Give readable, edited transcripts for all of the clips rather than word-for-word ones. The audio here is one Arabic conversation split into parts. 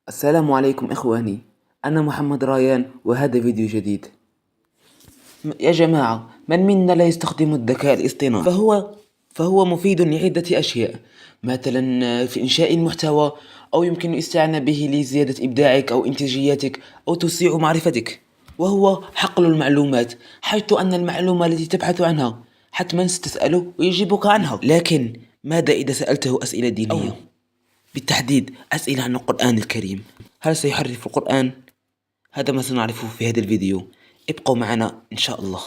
السلام عليكم إخواني. أنا محمد ريان وهذا فيديو جديد. يا جماعة، من منا لا يستخدم الذكاء الاصطناعي؟ فهو مفيد لعدة أشياء، مثلا في إنشاء المحتوى، أو يمكن الاستعانة به لزيادة إبداعك أو إنتاجيتك أو توسيع معرفتك. وهو حقل المعلومات، حيث أن المعلومة التي تبحث عنها حتما ستسأله ويجيبك عنها. لكن ماذا إذا سألته أسئلة دينية؟ بالتحديد أسئلة عن القرآن الكريم. هل سيحرف القرآن؟ هذا ما سنعرفه في هذا الفيديو. ابقوا معنا إن شاء الله.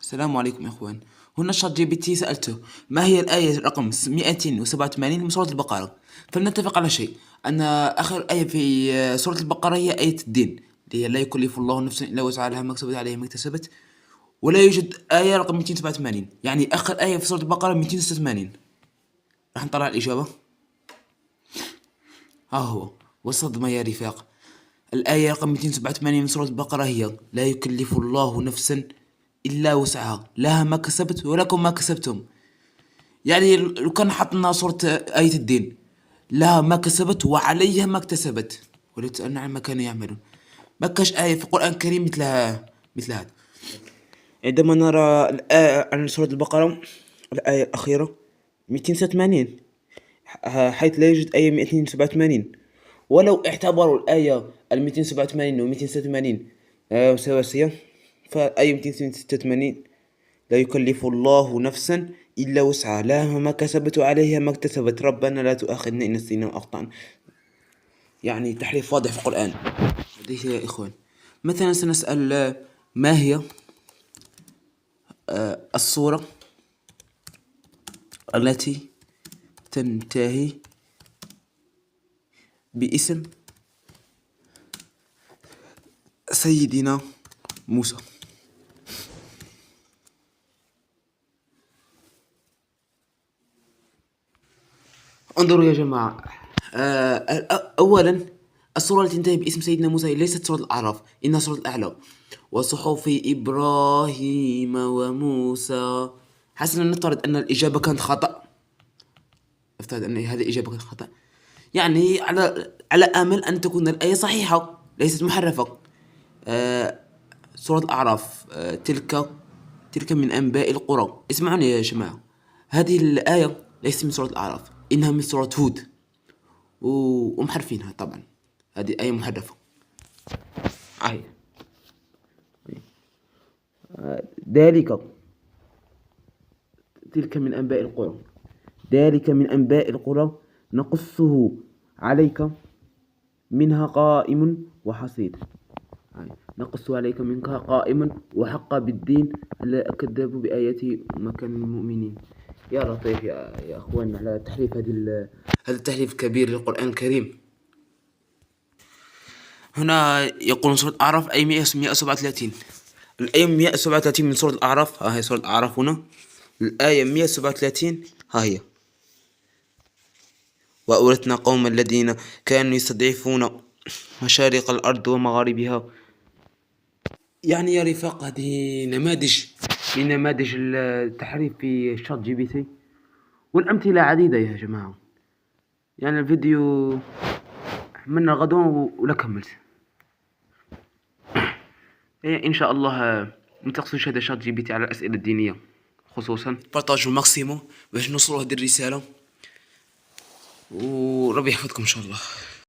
السلام عليكم يا إخوان. هنا شات جي بي تي سألته ما هي الآية رقم 287 من سورة البقرة. فلنتفق على شيء، أن آخر آية في سورة البقرة هي آية الدين، اللي هي لا يكلف الله نفسا إلا وسعها لها ما كسبت عليها ما اكتسبت. ولا يوجد آية رقم 287، يعني آخر آية في سورة البقرة 286. راح نطلع الإجابة. ها هو والصدمة يا رفاق. الآية رقم 287 من سورة البقرة هي لا يكلف الله نفسا إلا وسعها لها ما كسبت ولكم ما كسبتم. يعني لو كان حطنا سورة آية الدين لها ما كسبت وعليها ما اكتسبت ولتسألن عما كانوا يعملون. ما كاش آية في القرآن الكريم مثل هذا. عندما نرى الآية عن سورة البقرة، الآية الأخيرة 286، حيث لا يوجد آية 287. ولو اعتبروا الآية 287 و 286 سواسية، فالآية 286 لا يكلف الله نفسا إلا وسعها لها ما كسبت وعليها ما اكتسبت ربنا لا تؤاخذنا إن نسينا وأخطأنا. يعني تحريف واضح في القرآن. هذه يا إخوان. مثلا سنسأل ما هي الصورة التي تنتهي باسم سيدنا موسى؟ انظروا يا جماعة. أولا، السورة التي تنتهي باسم سيدنا موسى ليست سورة الأعراف، إنها سورة الأعلى. وصحف إبراهيم وموسى. حسنا نفترض أن الإجابة كانت خطأ. نفترض أن هذه الإجابة كانت خطأ، يعني على أمل أن تكون الآية صحيحة ليست محرفة. سورة الأعراف، تلك من أنباء القرى. اسمعوني يا جماعة، هذه الآية ليست من سورة الأعراف، إنها من سورة هود ومحرفينها طبعا. هذه آية محرفة. ذلك تلك من أنباء القرى، ذلك من أنباء القرى نقصه عليك منها قائم وحصيد. نقص عليك منك قائم وحق بالدين ألا كذبوا بآياته وما كانوا المؤمنين. يا لطيف يا أخوان على تحريف هذا التحريف كبير للقرآن الكريم. هنا يقول سورة الأعراف أي 137. الآية 137 من سورة الأعراف. ها هي سورة الأعراف هنا، الآية 137 ها هي. وأورثنا قوم الذين كانوا يستضعفون مشارق الأرض ومغاربها. يعني يا رفاق، هذه نماذج من نماذج التحريف في شات جي بي تي، والأمثلة عديدة يا جماعة. يعني الفيديو من غدوة ولا كملت. إن شاء الله ما تقصوش هذا شات جي بي تي على الأسئلة الدينية خصوصا. بارطاجوا الماكسيموم باش نوصلوا هذه الرسالة، وربي يحفظكم إن شاء الله.